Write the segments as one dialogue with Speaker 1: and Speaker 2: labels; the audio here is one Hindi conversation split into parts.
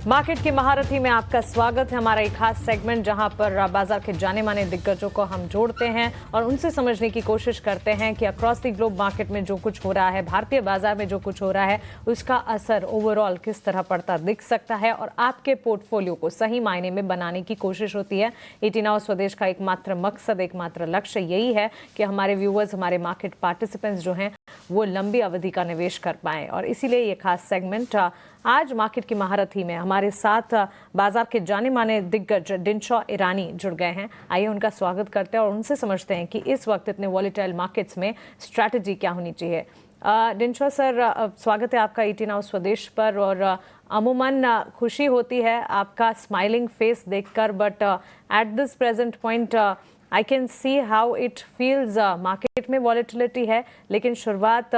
Speaker 1: मार्केट की महारथी में आपका स्वागत है। हमारा एक खास सेगमेंट जहां पर बाजार के जाने माने दिग्गजों को हम जोड़ते हैं और उनसे समझने की कोशिश करते हैं कि अक्रॉस द ग्लोब मार्केट में जो कुछ हो रहा है, भारतीय बाजार में जो कुछ हो रहा है, उसका असर ओवरऑल किस तरह पड़ता दिख सकता है और आपके पोर्टफोलियो को सही मायने में बनाने की कोशिश होती है। 18 आवर्स स्वदेश का एकमात्र मकसद, एकमात्र लक्ष्य यही है कि हमारे व्यूअर्स, हमारे मार्केट पार्टिसिपेंट्स जो हैं वो लंबी अवधि का निवेश कर पाएं और इसीलिए ये खास सेगमेंट आज मार्केट की महारथी में हमारे साथ बाजार के जाने माने दिग्गज डिनशॉ ईरानी जुड़ गए हैं। आइए उनका स्वागत करते हैं और उनसे समझते हैं कि इस वक्त इतने वॉलेटाइल मार्केट्स में स्ट्रैटेजी क्या होनी चाहिए। डिनशॉ सर, स्वागत है आपका 18 आवर्स स्वदेश पर। और अमूमन खुशी होती है आपका स्माइलिंग फेस देखकर, but at this present point I can see how it feels. Market में वॉलेटिलिटी है, लेकिन शुरुआत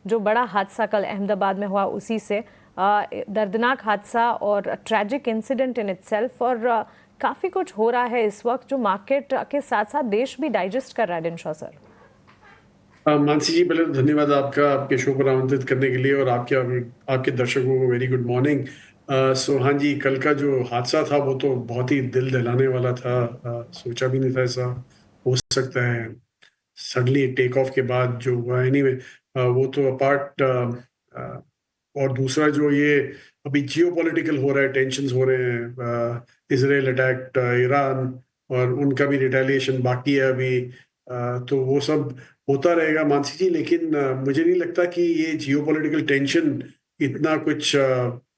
Speaker 1: जो बड़ा हादसा कल अहमदाबाद में हुआ उसी से, दर्दनाक हादसा और ट्रैजिक इंसिडेंट इन इटसेल्फ, और काफ़ी कुछ हो रहा है इस वक्त जो मार्केट के साथ साथ देश भी डाइजेस्ट कर रहा है। डिनशॉ सर,
Speaker 2: मानसी जी, पहले तो धन्यवाद आपका, आपके शो पर आमंत्रित करने के लिए, और आपके दर्शकों को वेरी गुड मॉर्निंग। सो हाँ जी, कल का जो हादसा था वो तो बहुत ही दिल दहलाने वाला था। सोचा भी नहीं था ऐसा हो सकता है। सडनली टेक ऑफ के बाद जो हुआ, एनीवे वो तो अपार्ट। और दूसरा जो ये अभी जियो पॉलिटिकल हो रहा है, टेंशन हो रहे हैं, इसराइल अटैक, ईरान, और उनका भी रिटेलिएशन बाकी है अभी। तो वो सब होता रहेगा मानसी जी, लेकिन मुझे नहीं लगता कि ये जियो पॉलिटिकल टेंशन इतना कुछ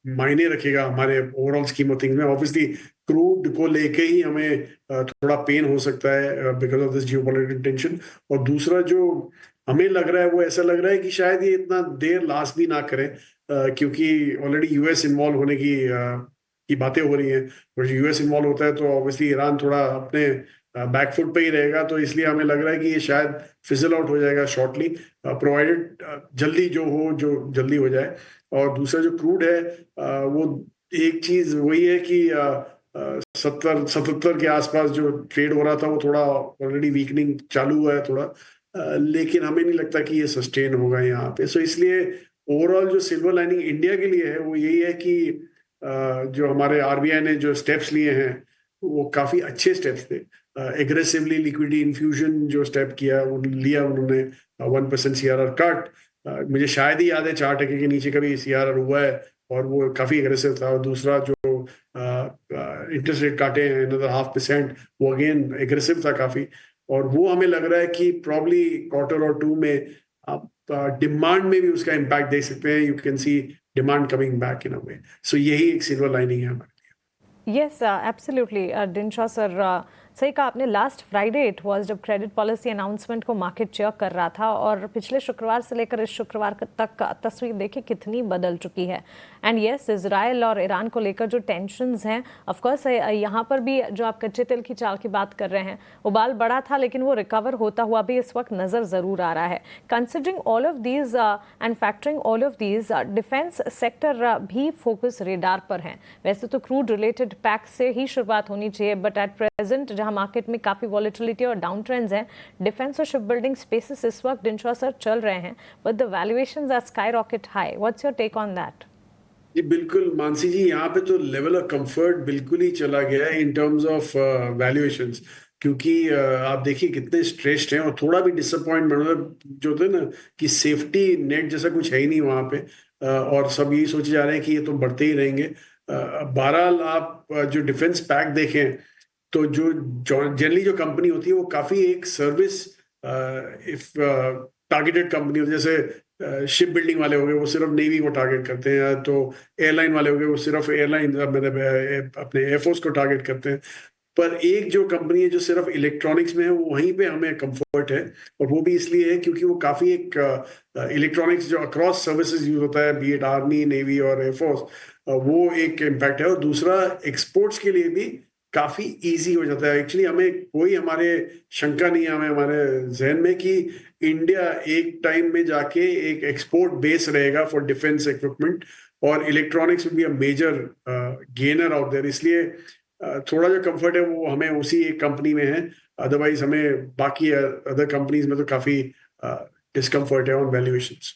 Speaker 2: मायने रखेगा हमारे ओवरऑल स्कीम ऑफ थिंग्स में। ऑब्वियसली क्रूड को लेके ही हमें थोड़ा पेन हो सकता है because of this Jio political tension. और दूसरा जो हमें लग रहा है वो ऐसा लग रहा है कि शायद ये इतना देर लास्ट भी ना करें, क्योंकि ऑलरेडी यूएस इन्वॉल्व होने की बातें हो रही हैं। और यूएस इन्वॉल्व होता है तो ऑब्वियसली ईरान थोड़ा अपने बैकफुट पे ही रहेगा। तो इसलिए हमें लग रहा है कि ये शायद फिजल आउट हो जाएगा शॉर्टली, प्रोवाइडेड जल्दी जो जल्दी हो जाए। और दूसरा जो क्रूड है, वो एक चीज वही है कि 77 के आसपास जो ट्रेड हो रहा था वो थोड़ा ऑलरेडी वीकनिंग चालू हुआ है थोड़ा, लेकिन हमें नहीं लगता कि ये सस्टेन होगा यहाँ पे। सो इसलिए ओवरऑल जो सिल्वर लाइनिंग इंडिया के लिए है वो यही है कि जो हमारे आरबीआई ने जो स्टेप्स लिए हैं वो काफी अच्छे स्टेप्स थे। एग्रेसिवली लिक्विडिटी इन्फ्यूजन जो स्टेप किया वो लिया उन्होंने, 1% सीआरआर कट। मुझे शायद ही याद है 4% के नीचे कभी सीआरआर हुआ है, और वो काफी एग्रेसिव था। और दूसरा जो इंटरेस्ट रेट काटे हैं another 0.5%, वो अगेन एग्रेसिव था काफी। और वो हमें लग रहा है कि प्रॉब्ली क्वार्टर और 2 में आप डिमांड में भी उसका इम्पैक्ट देख सकते हैं। You can see demand coming back in a way. So यही एक सिल्वर लाइनिंग है हमारे लिए।
Speaker 1: यस, एब्सोल्युटली डिनशॉ सर, सही कहा आपने। लास्ट फ्राइडे इट वाज जब क्रेडिट पॉलिसी अनाउंसमेंट को मार्केट चेयर कर रहा था, और पिछले शुक्रवार से लेकर इस शुक्रवार तक तस्वीर देखिए कितनी बदल चुकी है। एंड यस, इजराइल और ईरान को लेकर जो टेंशंस हैं, ऑफ कोर्स यहाँ पर भी जो आप कच्चे तेल की चाल की बात कर रहे हैं, उबाल बड़ा था लेकिन वो रिकवर होता हुआ भी इस वक्त नजर जरूर आ रहा है। Considering all of these and factoring all of these, defence sector भी फोकस रेडार पर है। वैसे तो क्रूड रिलेटेड पैक से ही शुरुआत होनी चाहिए, बट एट प्रेजेंट जहां मार्केट में काफी वॉलेटिलिटी और डाउन ट्रेंड्स हैं, डिफेंस और शिप बिल्डिंग स्पेसेस इस वक्त डिनशॉ सर चल रहे हैं, but the valuations are sky rocket high. What's your take on that?
Speaker 2: जी बिल्कुल मानसी जी, यहाँ पे तो लेवल ऑफ कंफर्ट बिल्कुल ही चला गया है इन टर्म्स ऑफ वैल्यूएशंस। क्योंकि आप देखिए कितने स्ट्रेस्ड हैं, और थोड़ा भी डिसअपॉइंटमेंट मतलब जो होता है ना कि सेफ्टी नेट जैसा कुछ है ही नहीं वहाँ पे। और सब यही सोचे जा रहे हैं कि ये तो बढ़ते ही रहेंगे। बहरहाल आप जो डिफेंस पैक देखें तो जो जनरली जो कंपनी होती है वो काफी एक सर्विस इफ टारगेटेड कंपनी होती है। जैसे शिप बिल्डिंग वाले हो गए वो सिर्फ नेवी को टारगेट करते हैं, तो एयरलाइन वाले हो गए वो सिर्फ एयरलाइन मतलब अपने एयरफोर्स को टारगेट करते हैं। पर एक जो कंपनी है जो सिर्फ इलेक्ट्रॉनिक्स में है, वो वहीं पे हमें कंफर्ट है। और वो भी इसलिए है क्योंकि वो काफी एक इलेक्ट्रॉनिक्स जो अक्रॉस सर्विसेज यूज होता है, बी इट आर्मी, नेवी और एयरफोर्स, वो एक इम्पैक्ट है। और दूसरा एक्सपोर्ट्स के लिए भी काफी इजी हो जाता है। एक्चुअली हमें कोई हमारे शंका नहीं है हमें हमारे जहन में कि इंडिया एक टाइम में जाके एक एक्सपोर्ट बेस रहेगा फॉर डिफेंस इक्विपमेंट, और electronics will be a major gainer out there. इसलिए थोड़ा जो कंफर्ट है वो हमें उसी एक कंपनी में है। अदरवाइज हमें बाकी अदर कंपनीज में तो काफी डिस्कम्फर्ट है on valuations.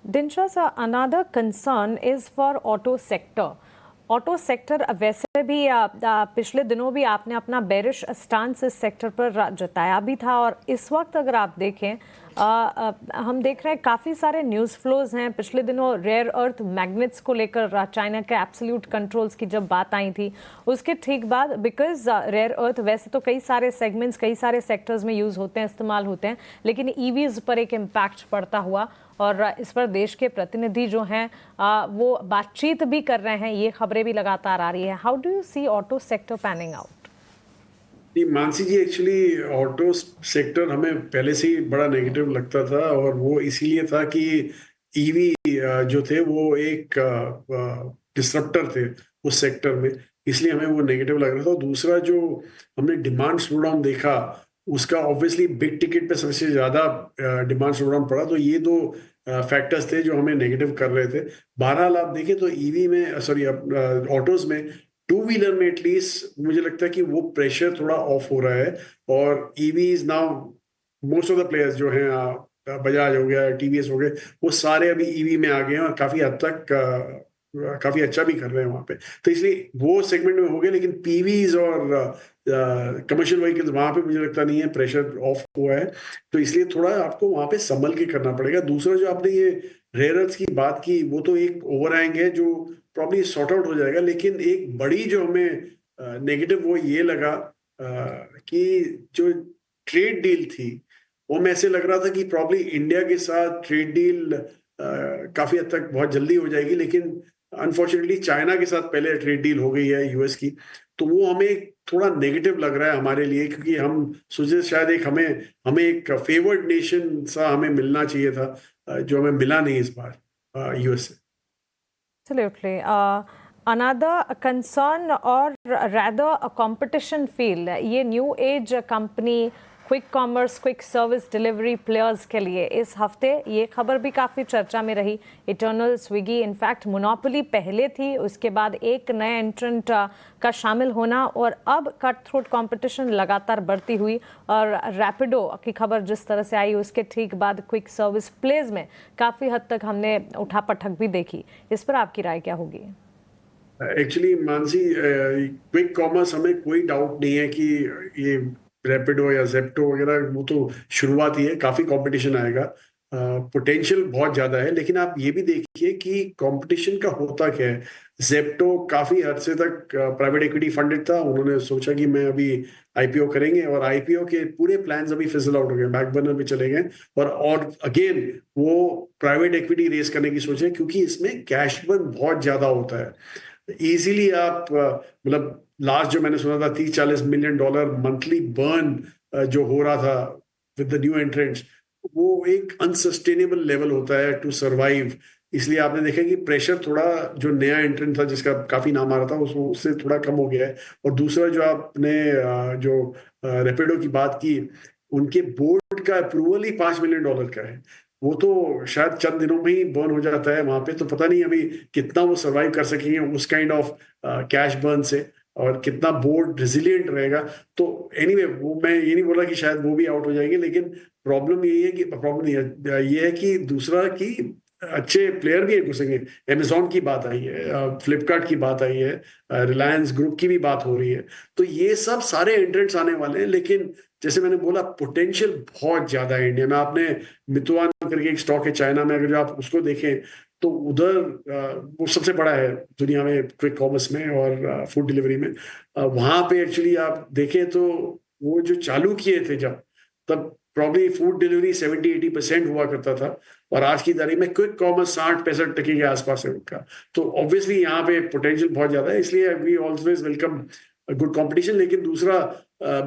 Speaker 1: Dinsha sir, another concern is for auto sector. Auto sector वैसे भी पिछले दिनों भी आपने अपना बेरिश स्टांस इस सेक्टर पर जताया भी था, और इस वक्त अगर आप देखें हम देख रहे हैं काफ़ी सारे न्यूज़ फ्लोज हैं। पिछले दिनों रेयर अर्थ मैग्नेट्स को लेकर चाइना के एब्सोल्यूट कंट्रोल्स की जब बात आई थी, उसके ठीक बाद, बिकॉज रेयर अर्थ वैसे तो कई सारे सेगमेंट्स, कई सारे सेक्टर्स में यूज़ होते हैं, इस्तेमाल होते हैं, लेकिन ईवीज़ पर एक इम्पैक्ट पड़ता हुआ, और इस पर देश के प्रतिनिधि जो हैं वो बातचीत भी कर रहे हैं, ये खबरें भी लगातार आ रही है। How do you see auto sector panning out?
Speaker 2: Mansi ji, actually auto sector हमें पहले से ही बड़ा नेगेटिव लगता था, और वो इसीलिए था कि ईवी जो थे वो एक डिसरप्टर थे उस सेक्टर में, इसलिए हमें वो नेगेटिव लग रहा था। और दूसरा जो हमने डिमांड स्लो डाउन देखा, उसका ऑब्वियसली बिग टिकट पे सबसे ज्यादा डिमांड स्लो डाउन पड़ा, तो ये दो फैक्टर्स थे जो हमें नेगेटिव कर रहे थे। बहरहाल आप देखें तो ईवी में, सॉरी, ऑटोज में, टू व्हीलर में एटलीस्ट मुझे लगता है कि वो प्रेशर थोड़ा ऑफ हो रहा है, और EVs now most of the players जो हैं, बजाज हो गया, टीवीएस हो गए, वो सारे अभी ईवी में आ गए हैं, और काफी हद तक काफी अच्छा भी कर रहे हैं वहां पे। तो इसलिए वो सेगमेंट में हो गया, लेकिन पीवीज और कमर्शियल व्हीकल्स, वहां पे मुझे लगता नहीं है प्रेशर ऑफ हुआ है। तो इसलिए थोड़ा आपको वहां पे संभल के करना पड़ेगा। दूसरा जो आपने ये रेयर अर्थ की बात की, वो तो एक ओवरहैंग है जो प्रॉब्ली सॉर्ट आउट हो जाएगा, लेकिन एक बड़ी जो हमें नेगेटिव वो ये लगा कि जो ट्रेड डील थी, वो में ऐसे लग रहा था कि प्रॉब्ली इंडिया के साथ ट्रेड डील काफी हद तक बहुत जल्दी हो जाएगी, लेकिन अनफॉर्चुनेटली चाइना के साथ पहले ट्रेड डील हो गई है यूएस की। तो वो हमें थोड़ा नेगेटिव लग रहा है हमारे लिए, क्योंकि हम सोचे शायद एक हमें एक फेवर्ड नेशन सा हमें मिलना चाहिए था, जो हमें मिला नहीं इस बार यूएस से।
Speaker 1: Absolutely. Another concern or rather a competition field, ये new age company quick commerce, quick service delivery players के लिए इस हफ्ते ये खबर भी काफ़ी चर्चा में रही। इटर्नल, स्विगी, इनफैक्ट मोनोपोली पहले थी, उसके बाद एक नए एंट्रेंट का शामिल होना, और अब कट थ्रोट कंपटीशन लगातार बढ़ती हुई, और रैपिडो की खबर जिस तरह से आई, उसके ठीक बाद क्विक सर्विस प्लेस में काफ़ी हद तक हमने उठापटक भी देखी। इस पर आपकी राय क्या होगी?
Speaker 2: एक्चुअली मानसी, क्विक कॉमर्स, हमें कोई डाउट नहीं है कि ये रैपिडो या जेप्टो वगैरह वो तो शुरुआत ही है, काफी कंपटीशन आएगा, पोटेंशियल बहुत ज्यादा है। लेकिन आप ये भी देखिए कि कंपटीशन का होता क्या है। जेप्टो काफी हद से तक प्राइवेट इक्विटी फंडेड था, उन्होंने सोचा कि मैं अभी आईपीओ करेंगे, और आईपीओ के पूरे प्लान्स अभी फिजल आउट हो गए, बैक बर्नर पे चले गए, और अगेन वो प्राइवेट इक्विटी रेस करने की सोचे, क्योंकि इसमें कैश बर्न बहुत ज्यादा होता है। इजीली आप मतलब लास्ट जो मैंने सुना था $30-40 मिलियन मंथली बर्न जो हो रहा था विद द न्यू एंट्रेंट्स, वो एक अनसस्टेनेबल लेवल होता है टू सरवाइव। इसलिए आपने देखा कि प्रेशर थोड़ा, जो नया एंट्रेंट था जिसका काफी नाम आ रहा था, उससे थोड़ा कम हो गया है। और दूसरा जो आपने जो रैपिडो की बात की, उनके बोर्ड का अप्रूवल ही $5 मिलियन का है, वो तो शायद चंद दिनों में ही बर्न हो जाता है वहां पे। तो पता नहीं अभी कितना वो सरवाइव कर सकेंगे उस काइंड ऑफ कैश बर्न से, और कितना बोर्ड रेजिलिएंट रहेगा। तो एनीवे, वो मैं ये नहीं बोला कि शायद वो भी आउट हो जाएंगे, लेकिन प्रॉब्लम यही है कि प्रॉब्लम नहीं है, ये है कि दूसरा कि अच्छे प्लेयर भी घुसेंगे। अमेजोन की बात आई है, फ्लिपकार्ट की बात आई है, रिलायंस ग्रुप की भी बात हो रही है। तो ये सब सारे एंट्रेंट्स आने वाले हैं, लेकिन जैसे मैंने बोला, पोटेंशियल बहुत ज्यादा है इंडिया में। आपने मितुआन करके एक स्टॉक है चाइना में, अगर आप उसको देखें तो उधर वो सबसे बड़ा है दुनिया में क्विक कॉमर्स में और फूड डिलीवरी में। वहां पे एक्चुअली आप देखें तो वो जो चालू किए थे जब, तब प्रॉब्ली फूड डिलीवरी 70-80% हुआ करता था, और आज की तारीख में क्विक कॉमर्स 60-65% के आसपास है उनका। तो ऑब्वियसली यहाँ पे पोटेंशियल बहुत ज्यादा है, इसलिए we always welcome good competition. लेकिन दूसरा,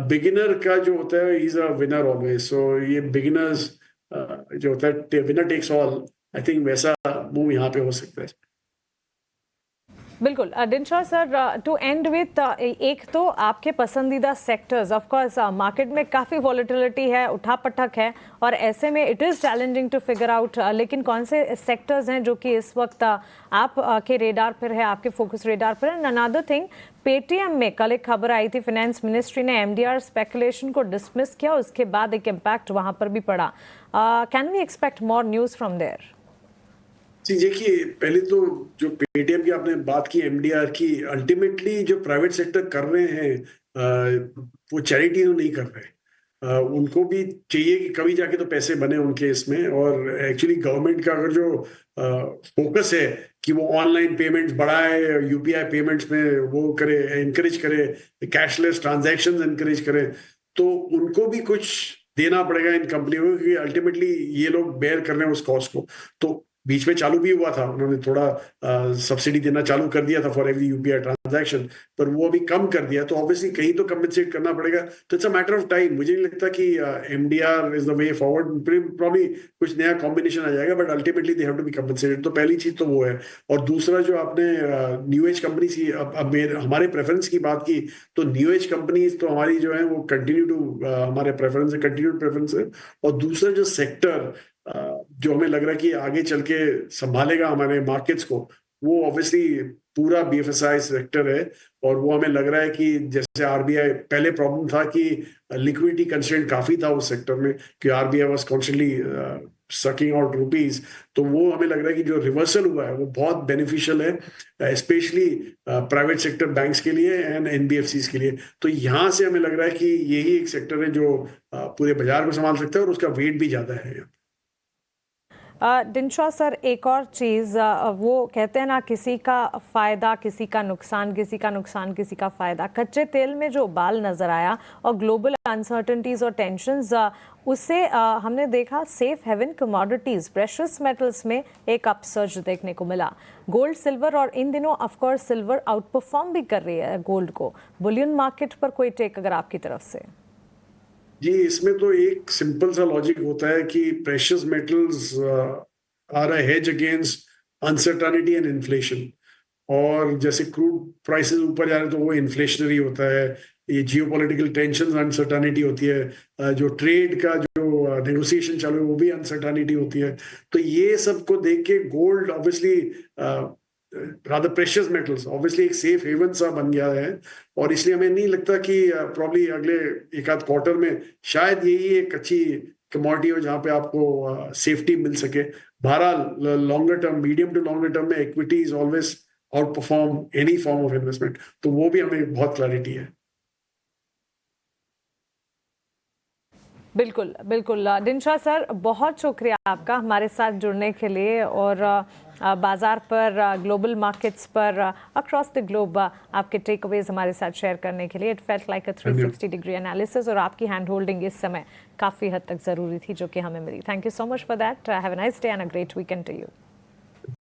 Speaker 2: बिगिनर का जो होता है, is a winner always. So ये बिगिनर्स जो होता है, winner takes all, I think वैसा मूव यहाँ पे हो सकता है।
Speaker 1: बिल्कुल। Dinshaw sir, to end with, एक तो आपके पसंदीदा सेक्टर्स, ऑफ कोर्स मार्केट में काफ़ी वॉलेटिलिटी है, उठापटक है, और ऐसे में it is challenging to figure out, लेकिन कौन से सेक्टर्स हैं जो कि इस वक्त आप के रेडार पर है, आपके फोकस रेडार पर है? अनदर थिंग, पेटीएम में कल एक खबर आई थी, फाइनेंस मिनिस्ट्री ने एमडीआर स्पेकुलेशन को डिसमिस किया, उसके बाद एक इम्पैक्ट वहां पर भी पड़ा। Can we expect more news from there?
Speaker 2: जी देखिए, पहले तो जो पेटीएम की आपने बात की एमडीआर की, अल्टीमेटली जो प्राइवेट सेक्टर कर रहे हैं वो चैरिटी तो नहीं कर रहे। उनको भी चाहिए कि कभी जाके तो पैसे बने उनके इसमें, और एक्चुअली गवर्नमेंट का अगर जो फोकस है कि वो ऑनलाइन पेमेंट्स बढ़ाए, यूपीआई पेमेंट्स में वो करे, एनकरेज करे, कैशलेस ट्रांजैक्शंस एनकरेज करे, तो उनको भी कुछ देना पड़ेगा इन कंपनियों को, क्योंकि अल्टीमेटली ये लोग बेयर कर रहे हैं उस कॉस्ट को। तो बीच में चालू भी हुआ था, उन्होंने थोड़ा सब्सिडी देना चालू कर दिया था फॉर एवरी यूपीआई ट्रांजैक्शन, पर वो अभी कम कर दिया, तो ऑब्वियसली कहीं तो कंपनसेट करना पड़ेगा। तो it's a matter of time. मुझे नहीं लगता कि MDR is the way forward. Probably कुछ नया कॉम्बिनेशन आ जाएगा, but ultimately they have to be compensated. तो पहली चीज तो वो है। और दूसरा, जो आपने न्यू एज कंपनी की अब हमारे प्रेफरेंस की बात की, तो न्यू एज कंपनीज तो हमारी जो है वो कंटिन्यू टू हमारे प्रेफरेंस है, कंटिन्यूड प्रेफरेंस है। और दूसरा जो सेक्टर जो हमें लग रहा है कि आगे चल के संभालेगा हमारे मार्केट्स को, वो ऑब्वियसली पूरा बीएफएसआई सेक्टर है। और वो हमें लग रहा है कि जैसे आरबीआई, पहले प्रॉब्लम था कि लिक्विडिटी कंस्ट्रेंट काफी था उस सेक्टर में, कि RBI was constantly sucking out rupees. तो वो हमें लग रहा है कि जो रिवर्सल हुआ है वो बहुत बेनिफिशियल है, स्पेशली प्राइवेट सेक्टर बैंक्स के लिए एंड एनबीएफसीज के लिए। तो यहाँ से हमें लग रहा है कि यही एक सेक्टर है जो पूरे बाजार को संभाल सकता है, और उसका वेट भी ज्यादा है।
Speaker 1: डिंशा सर, एक और चीज़, वो कहते हैं ना, किसी का फ़ायदा किसी का नुकसान, किसी का नुकसान किसी का फ़ायदा। कच्चे तेल में जो उबाल नज़र आया और ग्लोबल अनसर्टेनिटीज़ और टेंशन्स, उससे हमने देखा safe haven commodities, precious metals में एक अपसर्ज देखने को मिला। गोल्ड, सिल्वर, और इन दिनों ऑफकोर्स सिल्वर आउट परफॉर्म भी कर रही है गोल्ड को। बुलियन मार्केट पर कोई टेक अगर आपकी तरफ से?
Speaker 2: जी, इसमें तो एक सिंपल सा लॉजिक होता है कि precious metals are a hedge against uncertainty and inflation. और जैसे क्रूड प्राइसेस ऊपर जा रहे हैं तो वो इन्फ्लेशनरी होता है, ये जियोपॉलिटिकल टेंशन अनसर्टेनिटी होती है, जो ट्रेड का जो नेगोशिएशन चालू है वो भी अनसर्टेनिटी होती है। तो ये सब को देख के gold obviously, rather precious metals obviously एक सेफ हेवन सा बन गया है। और इसलिए हमें नहीं लगता कि प्रॉब्ली अगले एक आध क्वार्टर में शायद यही एक अच्छी कमोडिटी हो जहां पे आपको सेफ्टी मिल सके। बहरहाल longer term, medium to longer term में equity is always outperform any form of investment, तो वो भी हमें बहुत क्लैरिटी है।
Speaker 1: बिल्कुल बिल्कुल। डिंशा सर, बहुत शुक्रिया आपका हमारे साथ जुड़ने के लिए, और बाजार पर, ग्लोबल मार्केट्स पर, अक्रॉस द ग्लोब आपके टेक अवेज हमारे साथ शेयर करने के लिए। It felt like a 360 degree analysis, और आपकी हैंड होल्डिंग इस समय काफ़ी हद तक ज़रूरी थी, जो कि हमें मिली। Thank you so much for that. Have a nice day and a great weekend to you.